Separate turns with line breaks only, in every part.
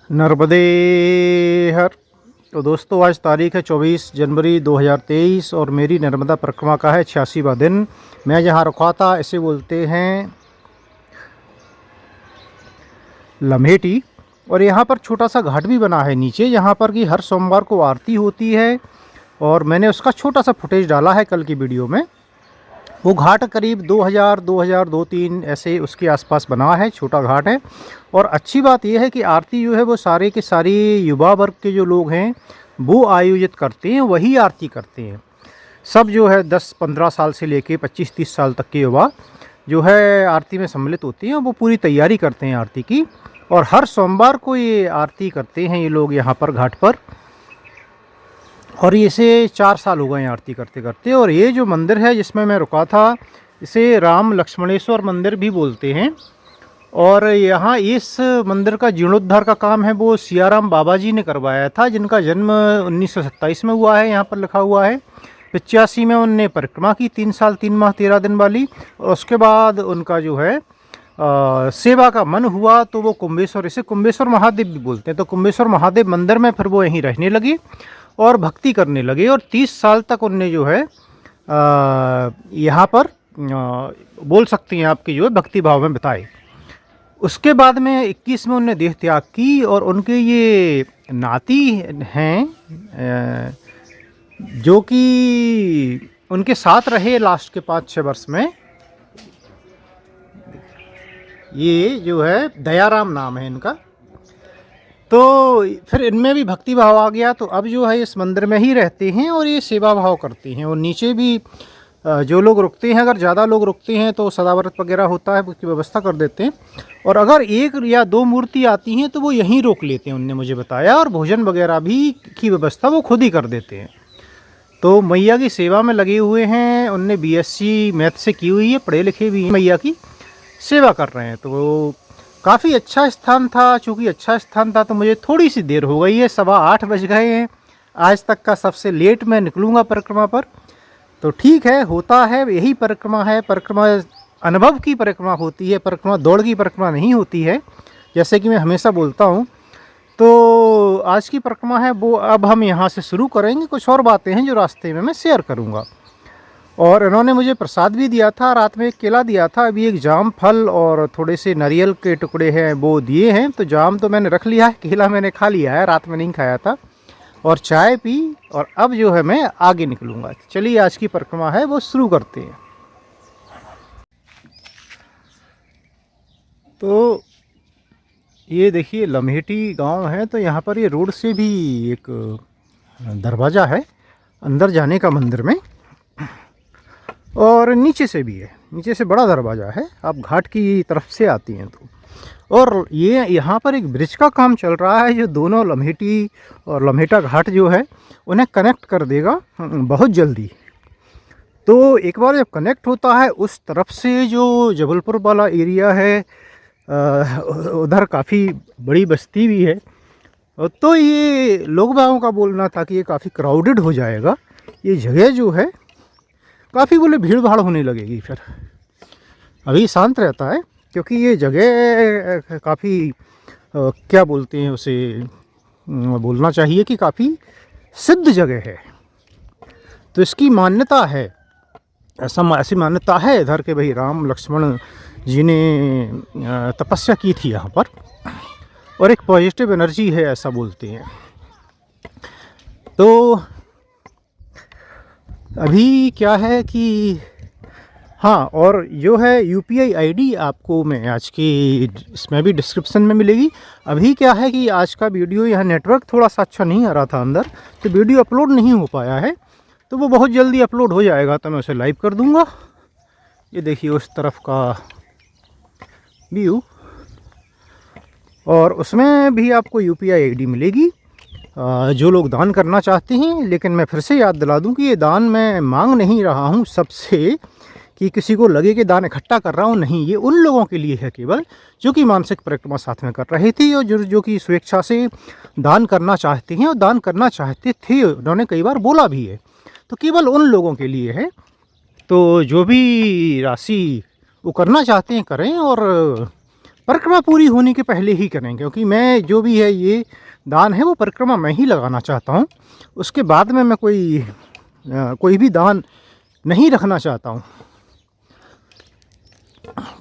नर्मदे हर। तो दोस्तों आज तारीख़ है 24 जनवरी 2023 और मेरी नर्मदा परिक्रमा का है 86वां दिन। मैं जहाँ रुका था इसे बोलते हैं लम्हेटी। और यहाँ पर छोटा सा घाट भी बना है नीचे, जहाँ पर कि हर सोमवार को आरती होती है और मैंने उसका छोटा सा फुटेज डाला है कल की वीडियो में। वो घाट करीब 2000-2003 ऐसे उसके आसपास बना है, छोटा घाट है। और अच्छी बात यह है कि आरती जो है वो सारे के सारी युवा वर्ग के जो लोग हैं वो आयोजित करते हैं, वही आरती करते हैं। सब जो है 10-15 साल से लेके 25-30 साल तक के युवा जो है आरती में सम्मिलित होते हैं, वो पूरी तैयारी करते हैं आरती की। और हर सोमवार को ये आरती करते हैं ये लोग यहाँ पर घाट पर। और ये इसे 4 साल हो गए आरती करते करते। और ये जो मंदिर है जिसमें मैं रुका था इसे राम लक्ष्मणेश्वर मंदिर भी बोलते हैं। और यहाँ इस मंदिर का जीर्णोद्धार का काम है वो सियाराम बाबा जी ने करवाया था, जिनका जन्म 1927 में हुआ है, यहाँ पर लिखा हुआ है। 85 में उनने परिक्रमा की 3 साल 3 माह 13 दिन वाली। और उसके बाद उनका जो है सेवा का मन हुआ तो वो कुंभेश्वर, इसे कुंभेश्वर महादेव भी बोलते हैं, तो कुंभेश्वर महादेव मंदिर में फिर वो यहीं रहने लगे और भक्ति करने लगे। और 30 साल तक उनने जो है यहाँ पर बोल सकते हैं आपकी जो है भक्ति भाव में बिताए। उसके बाद में 21 में उनने देह त्याग की और उनके ये नाती हैं जो कि उनके साथ रहे लास्ट के 5-6 वर्ष में। ये जो है दयाराम नाम है इनका। तो फिर इनमें भी भक्ति भाव आ गया, तो अब जो है इस मंदिर में ही रहते हैं और ये सेवा भाव करते हैं। और नीचे भी जो लोग रुकते हैं, अगर ज़्यादा लोग रुकते हैं तो सदाव्रत वगैरह होता है, उसकी व्यवस्था कर देते हैं। और अगर 1 या 2 मूर्ति आती हैं तो वो यहीं रोक लेते हैं, उनने मुझे बताया। और भोजन वगैरह भी की व्यवस्था वो खुद ही कर देते हैं। तो मैया की सेवा में लगे हुए हैं, उनने BSc मैथ से की हुई है, पढ़े लिखे भी हैं, मैया की सेवा कर रहे हैं। तो वो काफ़ी अच्छा स्थान था। चूँकि अच्छा स्थान था तो मुझे थोड़ी सी देर हो गई है, 8:15 बज गए हैं। आज तक का सबसे लेट मैं निकलूँगा परिक्रमा पर। तो ठीक है, होता है, यही परिक्रमा है। परिक्रमा अनुभव की परिक्रमा होती है, परिक्रमा दौड़ की परिक्रमा नहीं होती है, जैसे कि मैं हमेशा बोलता हूँ। तो आज की परिक्रमा है वो अब हम यहाँ से शुरू करेंगे। कुछ और बातें हैं जो रास्ते में मैं शेयर करूँगा। और इन्होंने मुझे प्रसाद भी दिया था, रात में एक केला दिया था, अभी एक जाम फल और थोड़े से नारियल के टुकड़े हैं वो दिए हैं। तो जाम तो मैंने रख लिया है, केला मैंने खा लिया है, रात में नहीं खाया था। और चाय पी और अब जो है मैं आगे निकलूँगा। चलिए आज की परिक्रमा है वो शुरू करते हैं। तो ये देखिए लम्हेटी गांव है, तो यहाँ पर ये रोड से भी एक दरवाज़ा है अंदर जाने का मंदिर में, और नीचे से भी है, नीचे से बड़ा दरवाज़ा है, आप घाट की तरफ से आती हैं तो। और ये यहाँ पर एक ब्रिज का काम चल रहा है जो दोनों लम्हेटी और लम्हेटा घाट जो है उन्हें कनेक्ट कर देगा बहुत जल्दी। तो एक बार जब कनेक्ट होता है, उस तरफ से जो जबलपुर वाला एरिया है उधर काफ़ी बड़ी बस्ती भी है। तो ये लोग बागों का बोलना था कि ये काफ़ी क्राउडेड हो जाएगा, ये जगह जो है काफ़ी बोले भीड़ भाड़ होने लगेगी। फिर अभी शांत रहता है क्योंकि ये जगह काफ़ी क्या बोलते हैं उसे, बोलना चाहिए कि काफ़ी सिद्ध जगह है। तो इसकी मान्यता है, ऐसी मान्यता है इधर के भाई राम लक्ष्मण जी ने तपस्या की थी यहाँ पर, और एक पॉजिटिव एनर्जी है ऐसा बोलते हैं। तो अभी क्या है कि हाँ, और जो है UPI ID आपको मैं आज की इसमें भी डिस्क्रिप्शन में मिलेगी। अभी क्या है कि आज का वीडियो यहाँ नेटवर्क थोड़ा सा अच्छा नहीं आ रहा था अंदर, तो वीडियो अपलोड नहीं हो पाया है। तो वो बहुत जल्दी अपलोड हो जाएगा तो मैं उसे लाइव कर दूँगा। ये देखिए उस तरफ का व्यू, और उसमें भी आपको UPI ID मिलेगी जो लोग दान करना चाहते हैं। लेकिन मैं फिर से याद दिला दूं कि ये दान मैं मांग नहीं रहा हूं सबसे कि किसी को लगे कि दान इकट्ठा कर रहा हूं, नहीं, ये उन लोगों के लिए है केवल जो कि मानसिक परिक्रमा साथ में कर रहे थे और जो कि स्वेच्छा से दान करना चाहते हैं और दान करना चाहते थे, उन्होंने कई बार बोला भी है। तो केवल उन लोगों के लिए है। तो जो भी राशि वो करना चाहते हैं करें, और परिक्रमा पूरी होने के पहले ही करें, क्योंकि मैं जो भी है ये दान है वो परिक्रमा में ही लगाना चाहता हूँ। उसके बाद में मैं कोई भी दान नहीं रखना चाहता हूँ।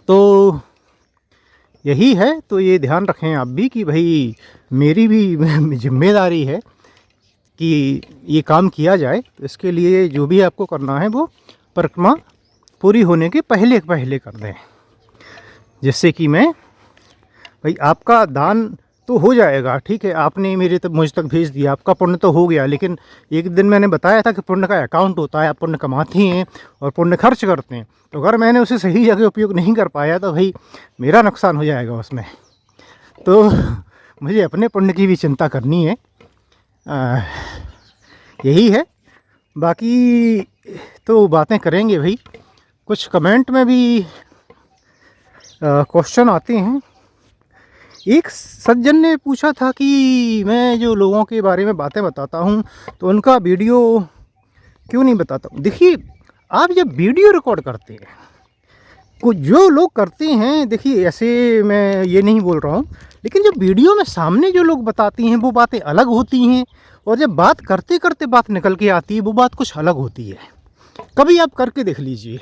तो यही है, तो ये ध्यान रखें आप भी कि भाई मेरी भी जिम्मेदारी है कि ये काम किया जाए। तो इसके लिए जो भी आपको करना है वो परिक्रमा पूरी होने के पहले कर दें, जिससे कि मैं भाई आपका दान तो हो जाएगा। ठीक है, आपने मुझ तक भेज दिया, आपका पुण्य तो हो गया। लेकिन एक दिन मैंने बताया था कि पुण्य का अकाउंट होता है, आप पुण्य कमाते हैं और पुण्य खर्च करते हैं। तो अगर मैंने उसे सही जगह उपयोग नहीं कर पाया तो भाई मेरा नुकसान हो जाएगा उसमें। तो मुझे अपने पुण्य की भी चिंता करनी है। यही है, बाकी तो बातें करेंगे भाई। कुछ कमेंट में भी क्वेश्चन आते हैं। एक सज्जन ने पूछा था कि मैं जो लोगों के बारे में बातें बताता हूँ तो उनका वीडियो क्यों नहीं बताता हूँ। देखिए, आप जब वीडियो रिकॉर्ड करते हैं, कुछ जो लोग करते हैं, देखिए ऐसे मैं ये नहीं बोल रहा हूँ, लेकिन जब वीडियो में सामने जो लोग बताती हैं वो बातें अलग होती हैं, और जब बात करते करते बात निकल के आती है वो बात कुछ अलग होती है। कभी आप करके देख लीजिए।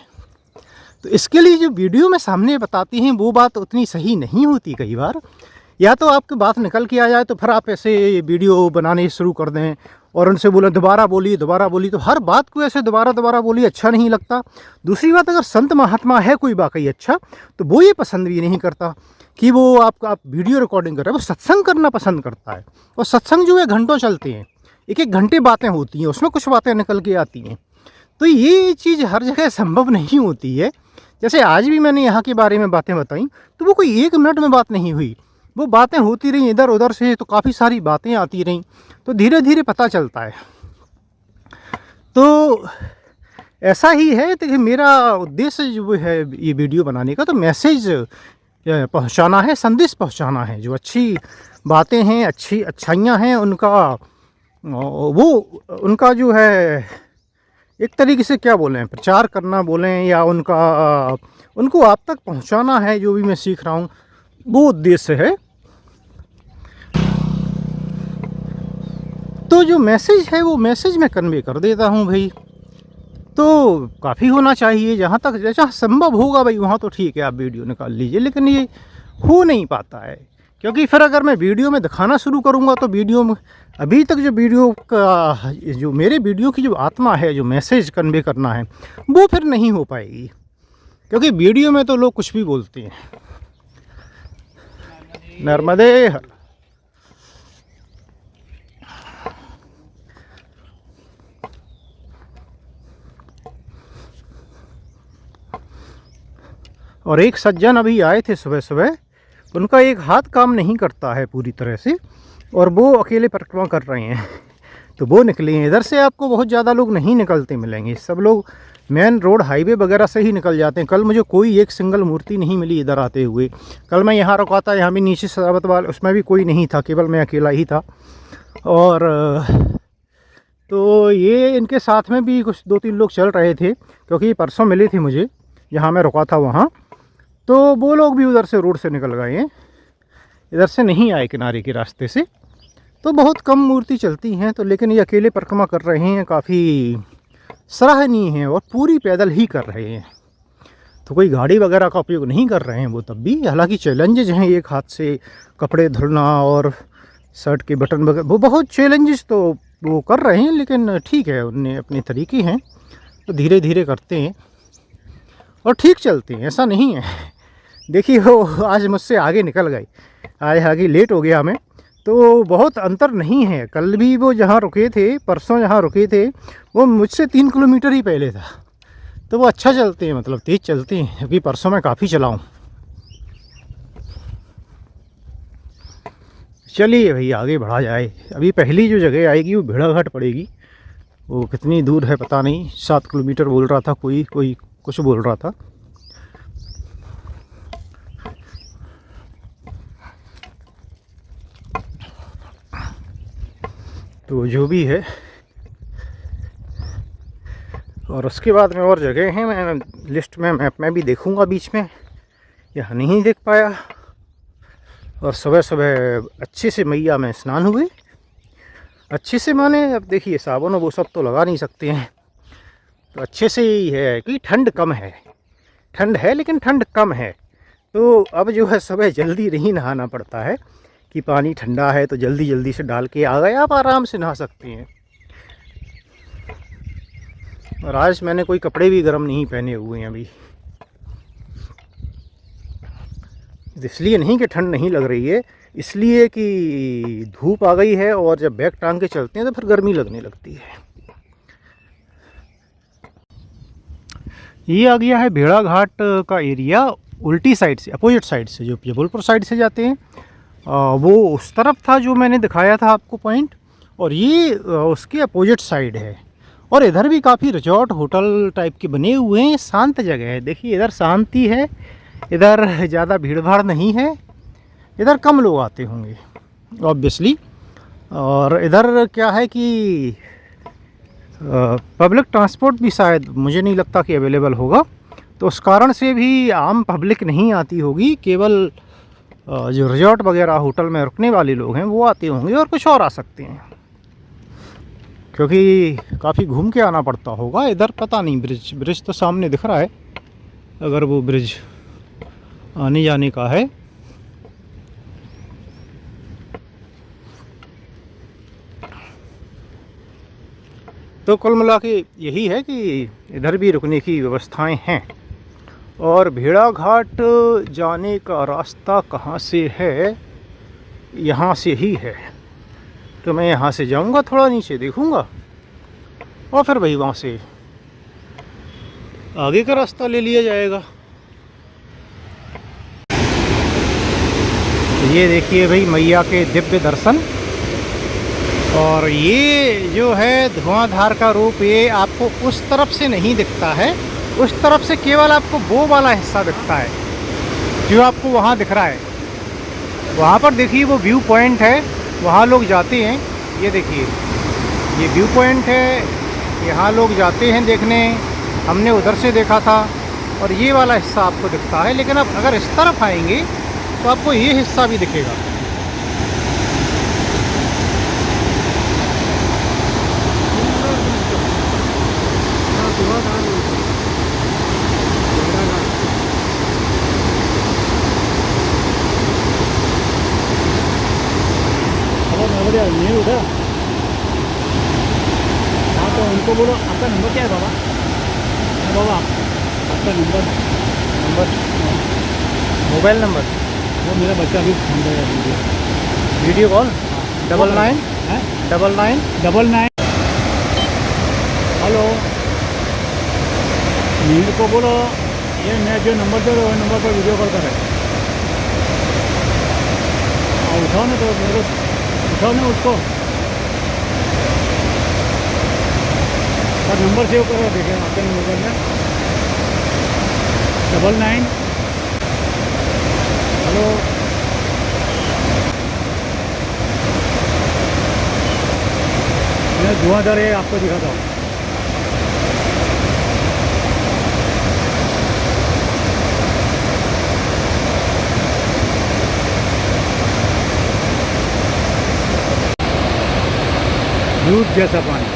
तो इसके लिए जो वीडियो में सामने बताती हैं वो बात उतनी सही नहीं होती कई बार। या तो आपकी बात निकल के आ जाए तो फिर आप ऐसे वीडियो बनाने शुरू कर दें और उनसे बोलें दोबारा बोलिए, तो हर बात को ऐसे दोबारा बोलिए, अच्छा नहीं लगता। दूसरी बात, अगर संत महात्मा है कोई वाकई अच्छा, तो वो ये पसंद भी नहीं करता कि वो आप वीडियो रिकॉर्डिंग कर रहे हैं। वो सत्संग करना पसंद करता है, और सत्संग जो है घंटों चलते हैं, एक घंटे बातें होती हैं, उसमें कुछ बातें निकल के आती हैं। तो ये चीज़ हर जगह संभव नहीं होती है। जैसे आज भी मैंने यहाँ के बारे में बातें बताई तो वो कोई 1 मिनट में बात नहीं हुई, वो बातें होती रहीं इधर उधर से, तो काफ़ी सारी बातें आती रहीं, तो धीरे धीरे पता चलता है। तो ऐसा ही है। तो मेरा उद्देश्य जो है ये वीडियो बनाने का, तो मैसेज पहुंचाना है, संदेश पहुंचाना है। जो अच्छी बातें हैं, अच्छाइयाँ हैं, उनका जो है एक तरीके से क्या बोलें, प्रचार करना बोलें, या उनको आप तक पहुंचाना है। जो भी मैं सीख रहा हूँ वो उद्देश्य है। तो जो मैसेज है वो मैसेज मैं कन्वे कर देता हूँ भाई। तो काफ़ी होना चाहिए, जहाँ संभव होगा भाई वहाँ तो ठीक है आप वीडियो निकाल लीजिए। लेकिन ये हो नहीं पाता है, क्योंकि फिर अगर मैं वीडियो में दिखाना शुरू करूँगा तो वीडियो में अभी तक जो मेरे वीडियो की जो आत्मा है, जो मैसेज कन्वे करना है, वो फिर नहीं हो पाएगी। क्योंकि वीडियो में तो लोग कुछ भी बोलते हैं। नर्मदे हर। और एक सज्जन अभी आए थे सुबह, उनका एक हाथ काम नहीं करता है पूरी तरह से, और वो अकेले परिक्रमा कर रहे हैं। तो वो निकले हैं इधर से। आपको बहुत ज़्यादा लोग नहीं निकलते मिलेंगे, सब लोग मेन रोड हाईवे वगैरह से ही निकल जाते हैं। कल मुझे कोई एक सिंगल मूर्ति नहीं मिली इधर आते हुए। कल मैं यहाँ रुका था, यहाँ भी नीचे सजावट वाले, उसमें भी कोई नहीं था, केवल मैं अकेला ही था। और तो ये इनके साथ में भी कुछ 2-3 लोग चल रहे थे, क्योंकि परसों मिले थे मुझे जहाँ मैं रुका था वहाँ। तो वो लोग भी उधर से रोड से निकल गए हैं, इधर से नहीं आए किनारे के रास्ते से। तो बहुत कम मूर्ति चलती हैं। तो लेकिन ये अकेले परिक्रमा कर रहे हैं, काफ़ी सराहनीय हैं, और पूरी पैदल ही कर रहे हैं। तो कोई गाड़ी वगैरह का उपयोग नहीं कर रहे हैं वो तब भी। हालांकि चैलेंजेज हैं, एक हाथ से कपड़े धुलना और शर्ट के बटन वगैरह, वो बहुत चैलेंजेस तो वो कर रहे हैं। लेकिन ठीक है, उनने अपने तरीके हैं, तो धीरे धीरे करते हैं और ठीक चलते हैं, ऐसा नहीं है। देखिए वो आज मुझसे आगे निकल गए, आज आगे लेट हो गया हमें, तो बहुत अंतर नहीं है। कल भी वो जहाँ रुके थे, परसों जहाँ रुके थे, वो मुझसे 3 किलोमीटर ही पहले था। तो वो अच्छा चलते हैं, मतलब तेज़ चलते हैं, क्योंकि परसों मैं काफ़ी चला हूँ। चलिए भाई आगे बढ़ा जाए। अभी पहली जो जगह आएगी वो भेड़ाघाट पड़ेगी। वो कितनी दूर है पता नहीं, 7 किलोमीटर बोल रहा था कोई कुछ बोल रहा था। तो जो भी है, और उसके बाद में और जगह हैं, मैं लिस्ट में मैप में भी देखूंगा बीच में, यहाँ नहीं देख पाया। और सुबह सुबह अच्छे से मैया में स्नान हुए। अच्छे से माने अब देखिए साबुन वो सब तो लगा नहीं सकते हैं, तो अच्छे से ही है कि ठंड कम है, ठंड है लेकिन ठंड कम है। तो अब जो है सुबह जल्दी नहीं नहाना पड़ता है कि पानी ठंडा है तो जल्दी जल्दी से डाल के आ गए, आप आराम से नहा सकते हैं। और आज मैंने कोई कपड़े भी गर्म नहीं पहने हुए हैं अभी, इसलिए नहीं कि ठंड नहीं लग रही है, इसलिए कि धूप आ गई है और जब बैग टांग के चलते हैं तो फिर गर्मी लगने लगती है। ये आ गया है भेड़ा घाट का एरिया, उल्टी साइड से, अपोजिट साइड से, जो जबलपुर साइड से जाते हैं वो उस तरफ था जो मैंने दिखाया था आपको पॉइंट, और ये उसके अपोजिट साइड है। और इधर भी काफ़ी रिजॉर्ट होटल टाइप के बने हुए हैं, शांत जगह है। देखिए इधर शांति है, इधर ज़्यादा भीड़ भाड़ नहीं है, इधर कम लोग आते होंगे ऑब्वियसली। और इधर क्या है कि पब्लिक ट्रांसपोर्ट भी शायद मुझे नहीं लगता कि अवेलेबल होगा, तो उस कारण से भी आम पब्लिक नहीं आती होगी, केवल जो रिजॉर्ट वगैरह होटल में रुकने वाले लोग हैं वो आते होंगे, और कुछ और आ सकते हैं क्योंकि काफ़ी घूम के आना पड़ता होगा। इधर पता नहीं, ब्रिज तो सामने दिख रहा है, अगर वो ब्रिज आने जाने का है। तो कुल मिला के यही है कि इधर भी रुकने की व्यवस्थाएं हैं। और भेड़ा घाट जाने का रास्ता कहाँ से है? यहाँ से ही है, तो मैं यहाँ से जाऊँगा, थोड़ा नीचे देखूँगा और फिर भाई वहाँ से आगे का रास्ता ले लिया जाएगा। ये देखिए भाई मैया के दिव्य दर्शन। और ये जो है धुआंधार का रूप, ये आपको उस तरफ से नहीं दिखता है, उस तरफ से केवल आपको वो वाला हिस्सा दिखता है जो आपको वहाँ दिख रहा है। वहाँ पर देखिए वो व्यू पॉइंट है, वहाँ लोग जाते हैं। ये देखिए ये व्यू पॉइंट है, यहाँ लोग जाते हैं देखने, हमने उधर से देखा था। और ये वाला हिस्सा आपको दिखता है, लेकिन अब अगर इस तरफ आएंगे तो आपको ये हिस्सा भी दिखेगा।
नहीं उठा। हाँ तो उनको बोलो आपका नंबर क्या है बाबा? बाबा आपका नंबर
मोबाइल नंबर,
वो मेरा बच्चा भी फोन करेगा
वीडियो कॉल 99
है
99।
हेलो, नील को बोलो ये मैं जो नंबर दे रहा हूँ नंबर पर वीडियो कॉल कर रहे हैं। उठाओ ना, तो मेरे उठाओ ना उसको, और नंबर सेव करो, देखें आपके नंबर में 99। हेलो, मैं धुआंधार है आपको दिखाता हूँ। दूध जैसा पानी।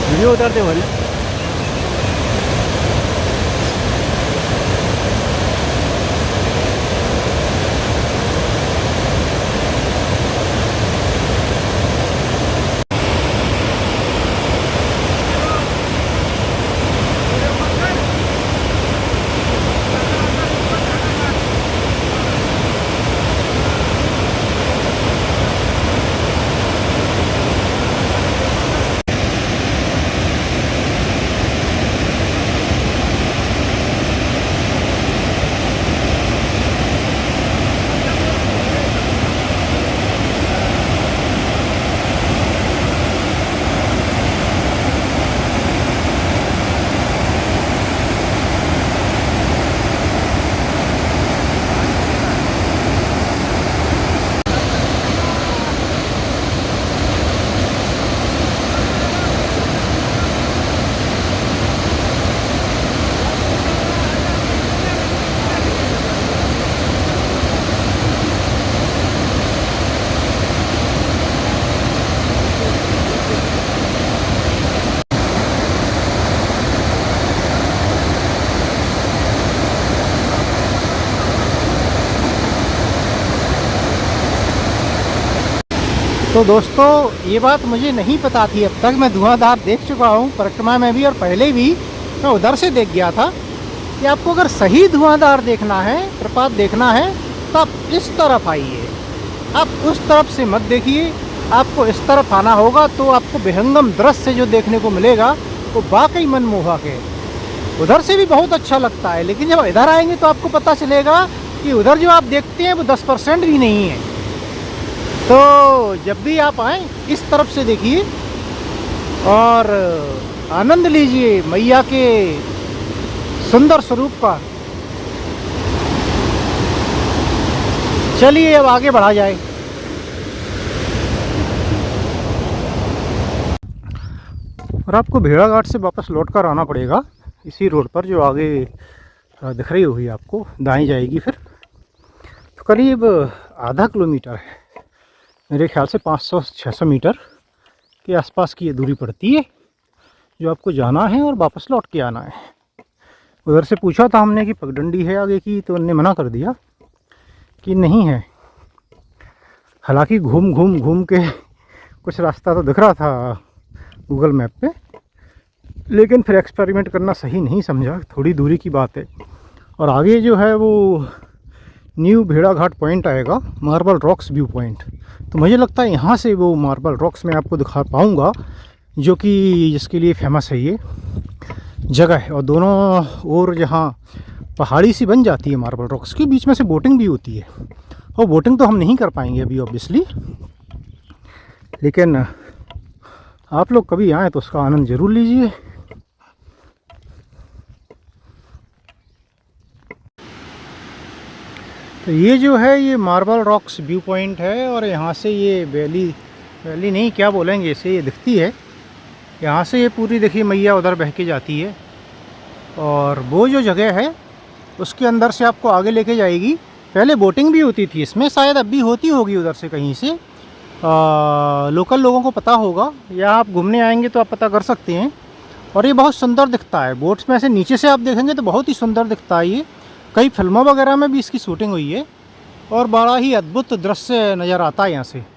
वीडियो उतारते हो ना?
तो दोस्तों ये बात मुझे नहीं पता थी अब तक, मैं धुआंधार देख चुका हूँ परिक्रमा में भी, और पहले भी मैं उधर से देख गया था कि आपको अगर सही धुआंधार देखना है, प्रपात देखना है, तो आप इस तरफ आइए, आप उस तरफ से मत देखिए, आपको इस तरफ आना होगा। तो आपको विहंगम दृश्य जो देखने को मिलेगा वो वाकई मनमोहक है। उधर से भी बहुत अच्छा लगता है, लेकिन जब इधर आएंगे तो आपको पता चलेगा कि उधर जो आप देखते हैं वो 10% भी नहीं है। तो जब भी आप आएँ इस तरफ से देखिए और आनंद लीजिए मैया के सुंदर स्वरूप का। चलिए अब आगे बढ़ा जाए। और आपको भेड़ाघाट से वापस लौटकर आना पड़ेगा इसी रोड पर जो आगे दिख रही होगी आपको, दाएं जाएगी फिर। तो करीब आधा किलोमीटर है, मेरे ख्याल से 500-600 मीटर के आसपास की ये दूरी पड़ती है जो आपको जाना है और वापस लौट के आना है। उधर से पूछा था हमने कि पगडंडी है आगे की, तो उन्होंने मना कर दिया कि नहीं है। हालांकि घूम के कुछ रास्ता तो दिख रहा था गूगल मैप पे, लेकिन फिर एक्सपेरिमेंट करना सही नहीं समझा, थोड़ी दूरी की बात है। और आगे जो है वो न्यू भेड़ाघाट पॉइंट आएगा, मार्बल रॉक्स व्यू पॉइंट। तो मुझे लगता है यहाँ से वो मार्बल रॉक्स मैं आपको दिखा पाऊँगा, जो कि जिसके लिए फेमस है ये जगह है। और दोनों ओर जहाँ पहाड़ी सी बन जाती है मार्बल रॉक्स के बीच में से बोटिंग भी होती है। और बोटिंग तो हम नहीं कर पाएंगे अभी ऑब्वियसली, लेकिन आप लोग कभी आएँ तो उसका आनंद ज़रूर लीजिए। तो ये जो है ये मार्बल रॉक्स व्यू पॉइंट है, और यहाँ से ये वैली नहीं क्या बोलेंगे इसे, ये दिखती है। यहाँ से ये पूरी देखिए मैया उधर बह के जाती है, और वो जो जगह है उसके अंदर से आपको आगे लेके जाएगी। पहले बोटिंग भी होती थी इसमें, शायद अब भी होती होगी उधर से कहीं से। लोकल लोगों को पता होगा, या आप घूमने आएंगे तो आप पता कर सकते हैं। और ये बहुत सुंदर दिखता है, बोट्स में से नीचे से आप देखेंगे तो बहुत ही सुंदर दिखता है ये। कई फिल्मों वगैरह में भी इसकी शूटिंग हुई है, और बड़ा ही अद्भुत दृश्य नज़र आता है यहाँ से।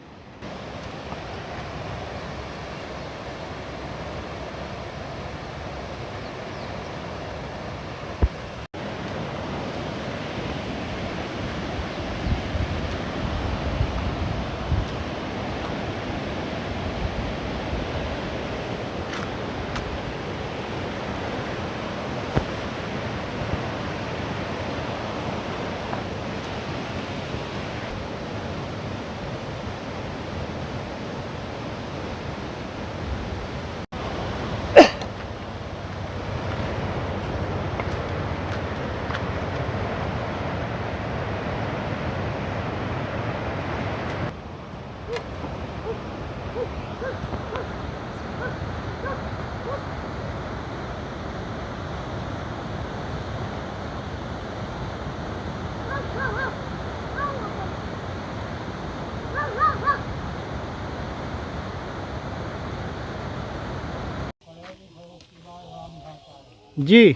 जी,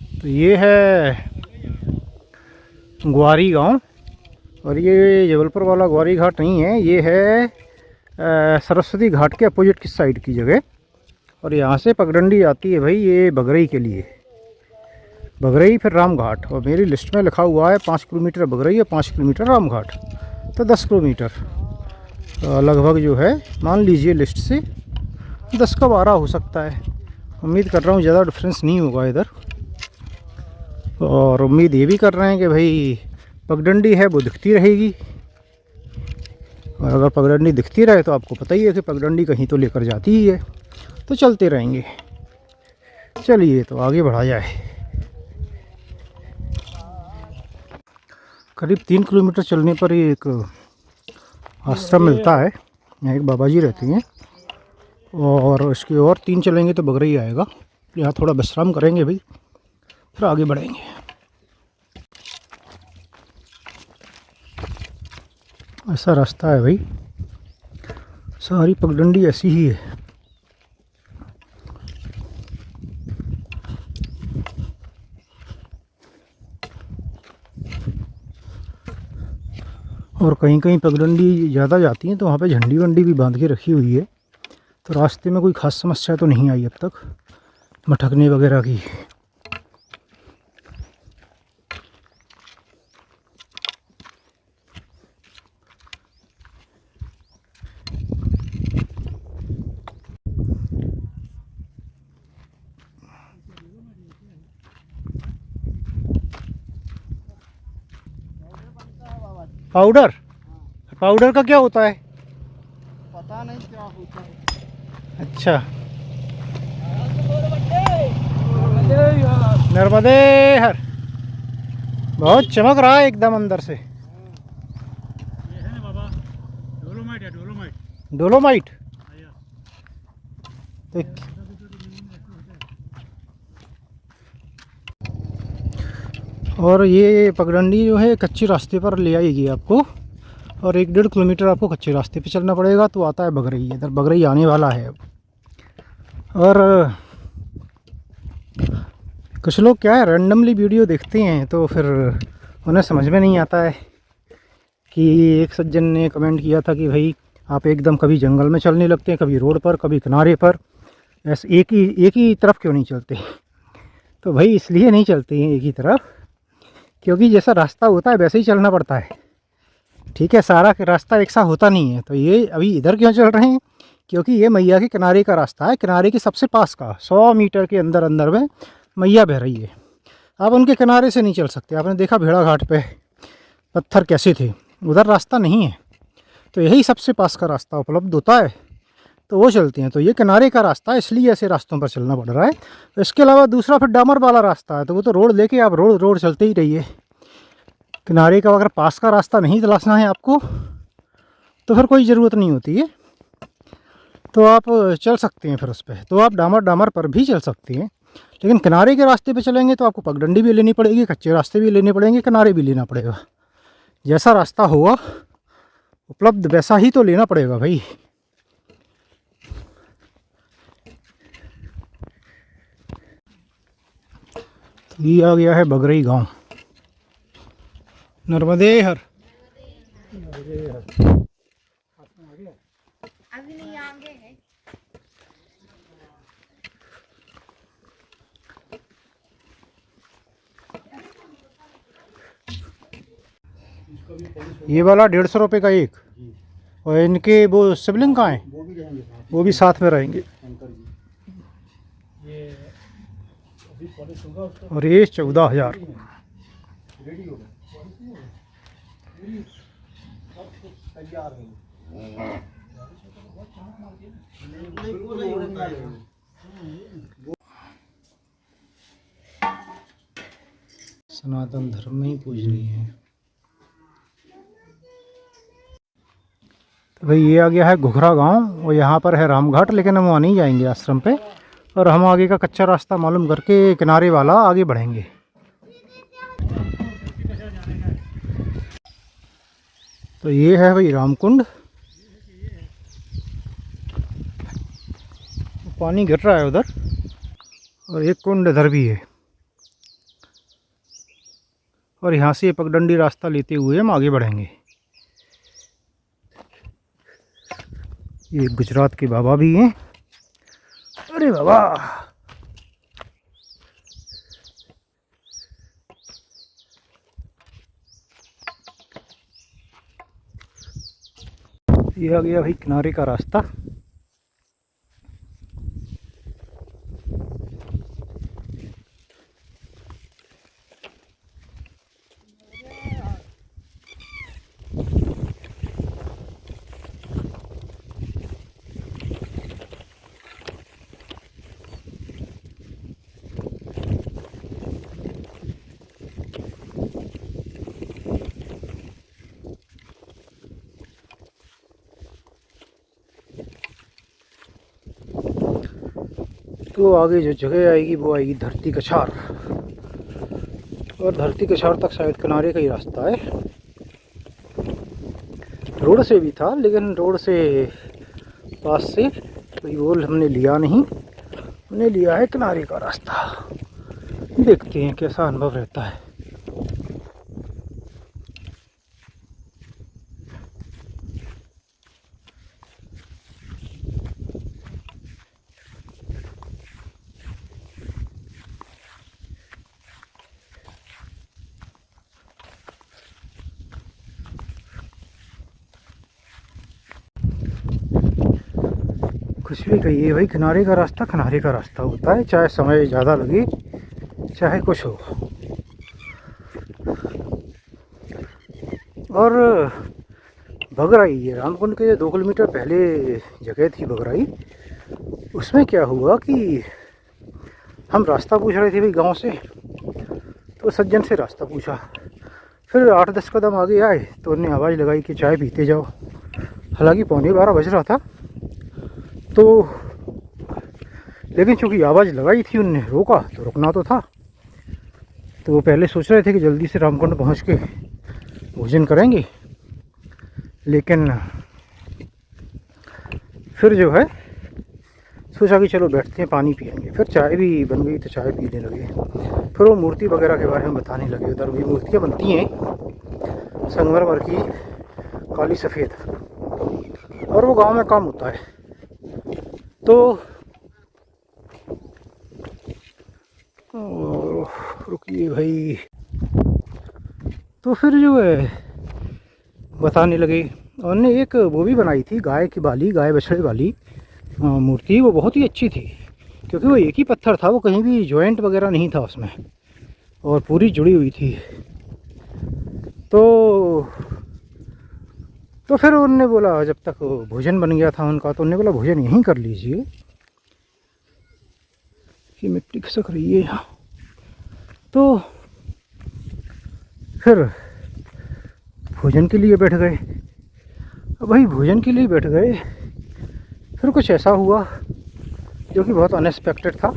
तो ये है ग्वारी गांव, और ये जबलपुर वाला ग्वारी घाट नहीं है, ये है सरस्वती घाट के अपोजिट की साइड की जगह। और यहाँ से पगडंडी आती है भाई ये बगरई के लिए, बगरई फिर राम घाट। और मेरी लिस्ट में लिखा हुआ है 5 किलोमीटर बगरई और 5 किलोमीटर राम घाट, तो 10 किलोमीटर लगभग जो है, मान लीजिए लिस्ट से 10 का 12 हो सकता है। उम्मीद कर रहा हूँ ज़्यादा डिफरेंस नहीं होगा इधर। और उम्मीद ये भी कर रहे हैं कि भाई पगडंडी है वो दिखती रहेगी, और अगर पगडंडी दिखती रहे तो आपको पता ही है कि पगडंडी कहीं तो लेकर जाती ही है, तो चलते रहेंगे। चलिए तो आगे बढ़ा जाए। करीब 3 किलोमीटर चलने पर ही एक आश्रम मिलता है, यहाँ एक बाबा जी रहती हैं, और उसके और 3 चलेंगे तो बगरई आएगा। यहाँ थोड़ा विश्राम करेंगे भाई, फिर आगे बढ़ेंगे। ऐसा रास्ता है भाई, सारी पगडंडी ऐसी ही है। और कहीं कहीं पगडंडी ज़्यादा जाती हैं तो वहाँ पे झंडी वंडी भी बांध के रखी हुई है। तो रास्ते में कोई ख़ास समस्या तो नहीं आई अब तक भटकने वगैरह की। पाउडर, पाउडर का क्या होता है?
पता नहीं क्या होता है।
अच्छा, नर्मदे हर। बहुत चमक रहा है एकदम अंदर से।
ये है ना बाबा, डोलोमाइट है, डोलोमाइट।
डोलोमाइट।
आया।
तो और ये पगडंडी जो है कच्चे रास्ते पर ले आएगी आपको, और 1-1.5 किलोमीटर आपको कच्चे रास्ते पे चलना पड़ेगा तो आता है बगरई। इधर बगरई आने वाला है अब। और कुछ लोग क्या है रैंडमली वीडियो देखते हैं तो फिर उन्हें समझ में नहीं आता है कि एक सज्जन ने कमेंट किया था कि भाई आप एकदम कभी जंगल में चलने लगते हैं, कभी रोड पर, कभी किनारे पर, ऐसे एक ही तरफ क्यों नहीं चलते। तो भाई इसलिए नहीं चलते हैं एक ही तरफ क्योंकि जैसा रास्ता होता है वैसे ही चलना पड़ता है। ठीक है, सारा रास्ता एक सा होता नहीं है। तो ये अभी इधर क्यों चल रहे हैं क्योंकि ये मैया के किनारे का रास्ता है, किनारे के सबसे पास का 100 मीटर के अंदर अंदर में मैया बह रही है। आप उनके किनारे से नहीं चल सकते। आपने देखा भेड़ा घाट पे पत्थर कैसे थे, उधर रास्ता नहीं है। तो यही सबसे पास का रास्ता उपलब्ध होता है तो वो चलते हैं। तो ये किनारे का रास्ता है इसलिए ऐसे रास्तों पर चलना पड़ रहा है। तो इसके अलावा दूसरा फिर डामर वाला रास्ता है तो वो तो रोड लेके आप रोड चलते ही रहिए। किनारे का अगर पास का रास्ता नहीं तलाशना है आपको तो फिर कोई ज़रूरत नहीं होती है, तो आप चल सकते हैं फिर उस पर। तो आप डामर पर भी चल सकते हैं, लेकिन किनारे के रास्ते पे चलेंगे तो आपको पगडंडी भी लेनी पड़ेगी, कच्चे रास्ते भी लेने पड़ेंगे, किनारे भी लेना पड़ेगा। जैसा रास्ता होगा उपलब्ध वैसा ही तो लेना पड़ेगा भाई। तो ये आ गया है बगरई गांव। नर्मदे हर।
अभी नहीं आगे है।
ये वाला 150 रुपये का एक, और इनके वो सिबलिंग कहाँ हैं?
वो भी रहेंगे,
वो भी साथ में रहेंगे।
शंकर जी। ये अभी पॉलिश होगा उसका,
और ये 14,000।
रेडी होगा, तैयार है।
सनातन धर्म में ही पूजनीय है। तो भाई ये आ गया है घुघरा गांव, और यहाँ पर है रामघाट, लेकिन हम वहाँ नहीं जाएंगे आश्रम पे, और हम आगे का कच्चा रास्ता मालूम करके किनारे वाला आगे बढ़ेंगे। तो ये है भाई रामकुंड, पानी गिर रहा है उधर, और एक कुंड इधर भी है। और यहाँ से पगडंडी रास्ता लेते हुए हम आगे बढ़ेंगे। ये गुजरात के बाबा भी हैं। अरे बाबा, ये आ गया भाई किनारे का रास्ता। तो आगे जो जगह आएगी वो आएगी धरती कछार, और धरती कछार तक शायद किनारे का ही रास्ता है। रोड से भी था लेकिन रोड से पास से कोई वो हमने लिया नहीं, हमने लिया है किनारे का रास्ता। देखते हैं कैसा अनुभव रहता है। कुछ भी कहिए भाई, किनारे का रास्ता किनारे का रास्ता होता है, चाहे समय ज़्यादा लगे चाहे कुछ हो। और बगराई, ये रामकुंड के 2 किलोमीटर पहले जगह थी बगराई। उसमें क्या हुआ कि हम रास्ता पूछ रहे थे भाई गांव से, तो सज्जन से रास्ता पूछा। फिर 8-10 कदम आगे आए तो उन्होंने आवाज़ लगाई कि चाय पीते जाओ। हालांकि 11:15 बज रहा था, तो लेकिन चूँकि आवाज़ लगाई थी उनने, रोका तो रुकना तो था। तो वो पहले सोच रहे थे कि जल्दी से रामकुंड पहुंच के भोजन करेंगे, लेकिन फिर जो है सोचा कि चलो बैठते हैं पानी पियेंगे। फिर चाय भी बन गई तो चाय पीने लगे। फिर वो मूर्ति वगैरह के बारे में बताने लगे। उधर भी मूर्तियाँ बनती हैं संगमरमर की, काली सफ़ेद, और वो गांव में काम होता है। तो रुकिए भाई, तो फिर जो है बताने लगे। उन्होंने एक वो भी बनाई थी, गाय की बाली, गाय बछड़े वाली मूर्ति। वो बहुत ही अच्छी थी, क्योंकि वो एक ही पत्थर था, वो कहीं भी जॉइंट वगैरह नहीं था उसमें, और पूरी जुड़ी हुई थी। तो फिर उन्होंने बोला, जब तक भोजन बन गया था उनका, तो उन्होंने बोला भोजन यहीं कर लीजिए। कि मिट्टी खिसक रही है यहाँ। तो फिर भोजन के लिए बैठ गए। अब भाई भोजन के लिए बैठ गए, फिर कुछ ऐसा हुआ जो कि बहुत अनएक्सपेक्टेड था,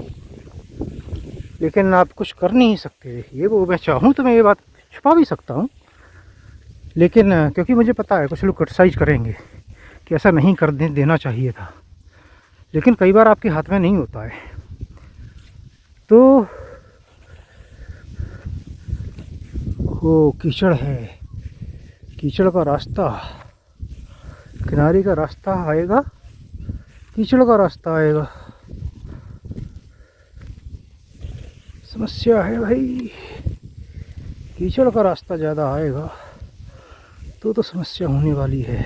लेकिन आप कुछ कर नहीं सकते। ये वो मैं चाहूँ तो मैं ये बात छुपा भी सकता हूँ, लेकिन क्योंकि मुझे पता है कुछ लोग क्रिटिसाइज करेंगे कि ऐसा नहीं कर देना चाहिए था, लेकिन कई बार आपके हाथ में नहीं होता है। तो वो कीचड़ है, कीचड़ का रास्ता, किनारे का रास्ता आएगा, कीचड़ का रास्ता आएगा। समस्या है भाई, कीचड़ का रास्ता ज़्यादा आएगा तो समस्या होने वाली है।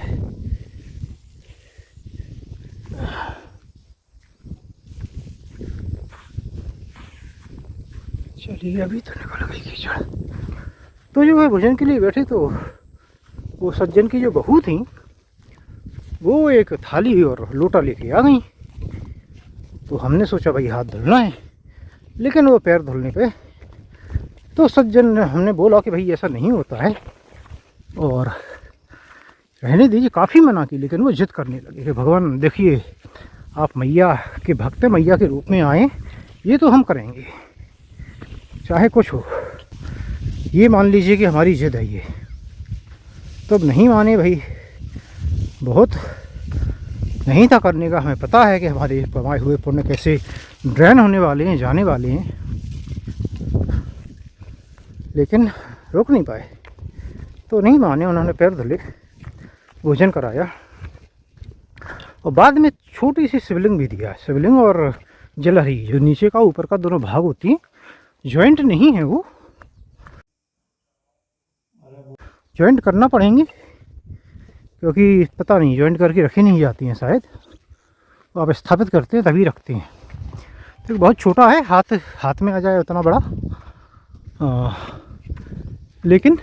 चलिए, अभी तो निकल गई कीचड़। तो जो है भोजन के लिए बैठे, तो वो सज्जन की जो बहू थी, वो एक थाली और लोटा लेके आ गई। तो हमने सोचा भाई हाथ धुलना है, लेकिन वो पैर धुलने पे तो सज्जन ने, हमने बोला कि भाई ऐसा नहीं होता है और रहने दीजिए, काफ़ी मना की, लेकिन वो जिद करने लगे कि भगवान देखिए, आप मैया के भक्त, मैया के रूप में आए, ये तो हम करेंगे चाहे कुछ हो, ये मान लीजिए कि हमारी जिद है ये। तो अब नहीं माने भाई, बहुत नहीं था करने का, हमें पता है कि हमारे कमाए हुए पुण्य कैसे ड्रेन होने वाले हैं, जाने वाले हैं, लेकिन रोक नहीं पाए। तो नहीं माने, उन्होंने पैर धुले, भोजन कराया, और बाद में छोटी सी शिवलिंग भी दिया। शिवलिंग और जलहरी, जो नीचे का ऊपर का दोनों भाग होती हैं, जॉइंट नहीं है, वो जॉइंट करना पड़ेंगे, क्योंकि पता नहीं जॉइंट करके रखी नहीं जाती हैं शायद, तो आप स्थापित करते हैं तभी रखते हैं। तो बहुत छोटा है, हाथ में आ जाए उतना बड़ा, लेकिन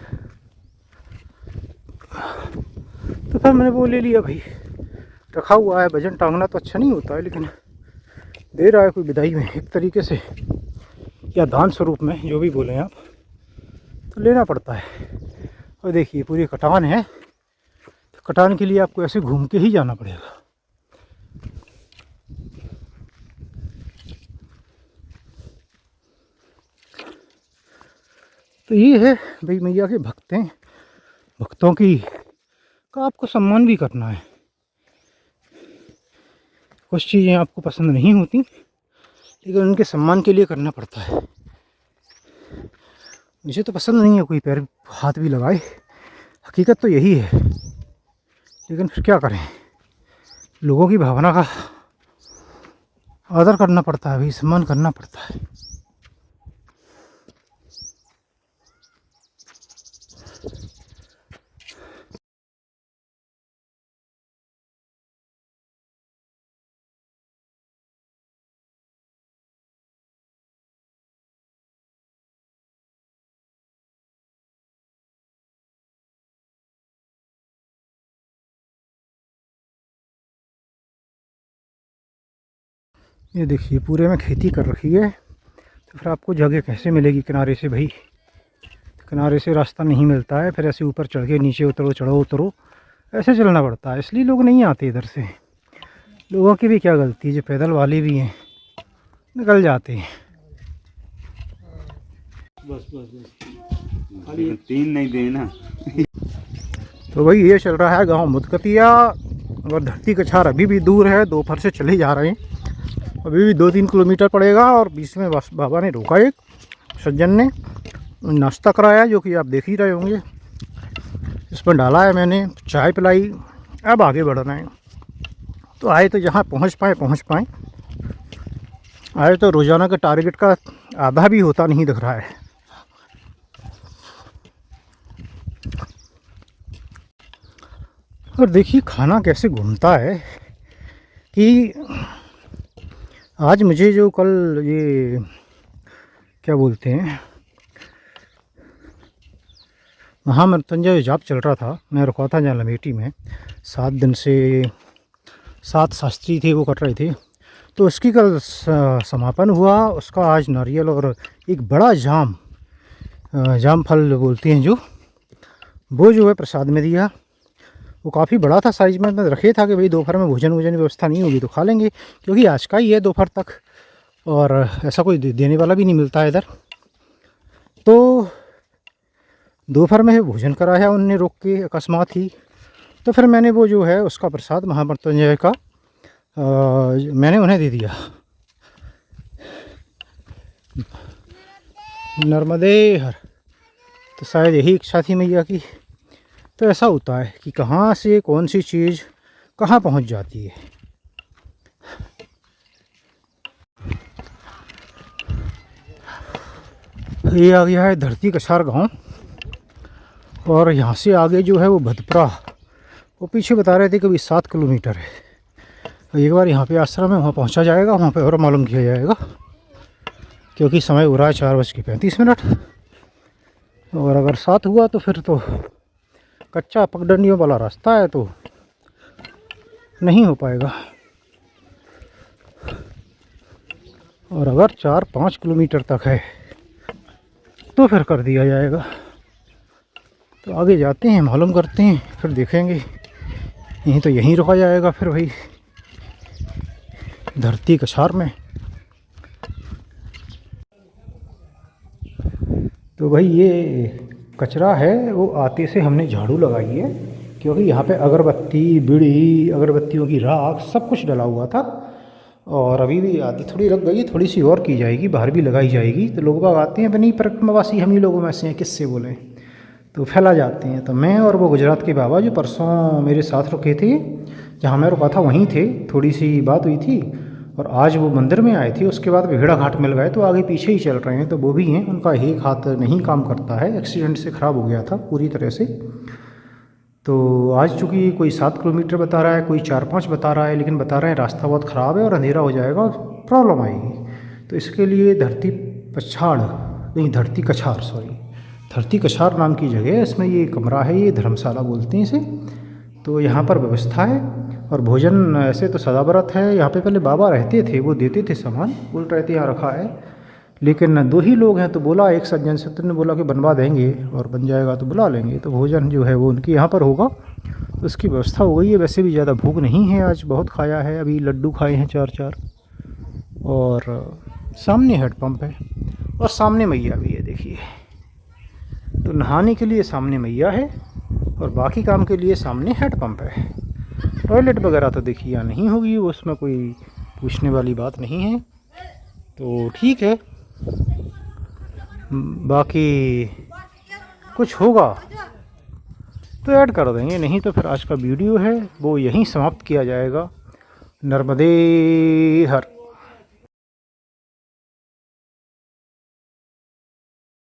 तो फिर मैंने वो ले लिया भाई, रखा हुआ है। वजन टांगना तो अच्छा नहीं होता है, लेकिन दे रहा है कोई विदाई में एक तरीके से, या दान स्वरूप में, जो भी बोलें आप, तो लेना पड़ता है। और देखिए पूरी कटान है, तो कटान के लिए आपको ऐसे घूम के ही जाना पड़ेगा। तो ये है भाई, मैया के भक्त हैं, भक्तों की का आपको सम्मान भी करना है। कुछ चीज़ें आपको पसंद नहीं होती, लेकिन उनके सम्मान के लिए करना पड़ता है। मुझे तो पसंद नहीं है कोई पैर हाथ भी लगाए, हकीकत तो यही है, लेकिन फिर क्या करें, लोगों की भावना का आदर करना पड़ता है भाई, सम्मान करना पड़ता है। ये देखिए पूरे में खेती कर रखी है, तो फिर आपको जगह कैसे मिलेगी किनारे से भाई? किनारे से रास्ता नहीं मिलता है, फिर ऐसे ऊपर चढ़ के नीचे उतरो, चढ़ो उतरो, ऐसे चलना पड़ता है। इसलिए लोग नहीं आते इधर से। लोगों की भी क्या गलती है, जो पैदल वाले भी हैं निकल जाते हैं।
बस बस बस
खाली 3 नहीं देना।
तो भाई ये चल रहा है गांव मुदकतिया, और धरती कछार अभी भी दूर है, दोपहर से चले जा रहे हैं। अभी भी 2-3 किलोमीटर पड़ेगा। और बीच में बस बाबा ने रोका, एक सज्जन ने नाश्ता कराया, जो कि आप देख ही रहे होंगे। इसमें डाला है मैंने, चाय पिलाई, अब आगे बढ़ना है। तो आए तो जहाँ पहुँच पाएँ। आए तो रोज़ाना के टारगेट का आधा भी होता नहीं दिख रहा है। और देखिए खाना कैसे घूमता है कि आज मुझे जो कल ये क्या बोलते हैं महामृत्युंजय जाप चल रहा था, मैं रुका था जहाँ लमेटी में 7 दिन से 7 शास्त्री थे, वो कर रहे थे। तो उसकी कल समापन हुआ। उसका आज नारियल और एक बड़ा जाम फल बोलते हैं वो जो है प्रसाद में दिया। वो काफ़ी बड़ा था साइज़ में। मैं रखे था कि भाई दोपहर में भोजन की व्यवस्था नहीं होगी तो खा लेंगे, क्योंकि आज का ही है दोपहर तक, और ऐसा कोई देने वाला भी नहीं मिलता है इधर। तो दोपहर में भोजन कराया उनने रोक के अकस्मात ही। तो फिर मैंने वो जो है उसका प्रसाद महामृत्युंजय का मैंने उन्हें दे दिया। नर्मदे हर। तो शायद यही इच्छा थी मैया की। तो ऐसा होता है कि कहाँ से कौन सी चीज़ कहाँ पहुँच जाती है। ये आ गया है धरती कछार गांव, और यहाँ से आगे जो है वो भदपरा, वो पीछे बता रहे थे कि 7 किलोमीटर है। एक बार यहाँ पे आश्रम है, वहाँ पहुँचा जाएगा, वहाँ पे और मालूम किया जाएगा, क्योंकि समय हो रहा है 4:35। और अगर 7 हुआ तो फिर तो कच्चा पगडंडियों वाला रास्ता है, तो नहीं हो पाएगा। और अगर 4-5 किलोमीटर तक है तो फिर कर दिया जाएगा। तो आगे जाते हैं, मालूम करते हैं, फिर देखेंगे। यहीं तो यहीं रुका जाएगा फिर भाई धरती कछार में। तो भाई ये कचरा है, वो आते से हमने झाड़ू लगाई है, क्योंकि यहाँ पे अगरबत्ती, बीड़ी, अगरबत्तियों की राख सब कुछ डला हुआ था। और अभी भी आधी थोड़ी लग गई, थोड़ी सी और की जाएगी, बाहर भी लगाई जाएगी। तो लोग बाग आते हैं, बनी परिक्रमावासी हम ही लोगों में से हैं, किससे बोलें, तो फैला जाते हैं। तो मैं और वो गुजरात के बाबा जो परसों मेरे साथ रुके थे, जहाँ मैं रुका था वहीं थे, थोड़ी सी बात हुई थी। और आज वो मंदिर में आए थे, उसके बाद भेड़ा घाट मिल गए, तो आगे पीछे ही चल रहे हैं। तो वो भी हैं, उनका एक हाथ नहीं काम करता है, एक्सीडेंट से ख़राब हो गया था पूरी तरह से। तो आज चूँकि कोई 7 किलोमीटर बता रहा है, कोई 4-5 बता रहा है, लेकिन बता रहे हैं रास्ता बहुत ख़राब है और अंधेरा हो जाएगा, प्रॉब्लम आएगी। तो इसके लिए धरती कछार नाम की जगह है। इसमें ये कमरा है, ये धर्मशाला बोलते हैं इसे। तो यहाँ पर व्यवस्था है, और भोजन ऐसे तो सदाबरत है। यहाँ पे पहले बाबा रहते थे, वो देते थे सामान, बोल रहे थे यहाँ रखा है। लेकिन 2 ही लोग हैं, तो बोला एक सज्जन से, ने बोला कि बनवा देंगे और बन जाएगा तो बुला लेंगे। तो भोजन जो है वो उनके यहाँ पर होगा, तो उसकी व्यवस्था हो गई है। वैसे भी ज़्यादा भूख नहीं है, आज बहुत खाया है, अभी लड्डू खाए हैं 4-4। और सामने हेडपम्प है, और सामने मैया भी है देखिए। तो नहाने के लिए सामने मैया है, और बाकी काम के लिए सामने हेडपम्प है। टॉयलेट वगैरह तो देखिए यहाँ नहीं होगी, उसमें कोई पूछने वाली बात नहीं है। तो ठीक है, बाकी कुछ होगा तो ऐड कर देंगे, नहीं तो फिर आज का वीडियो है वो यहीं समाप्त किया जाएगा। नर्मदे हर।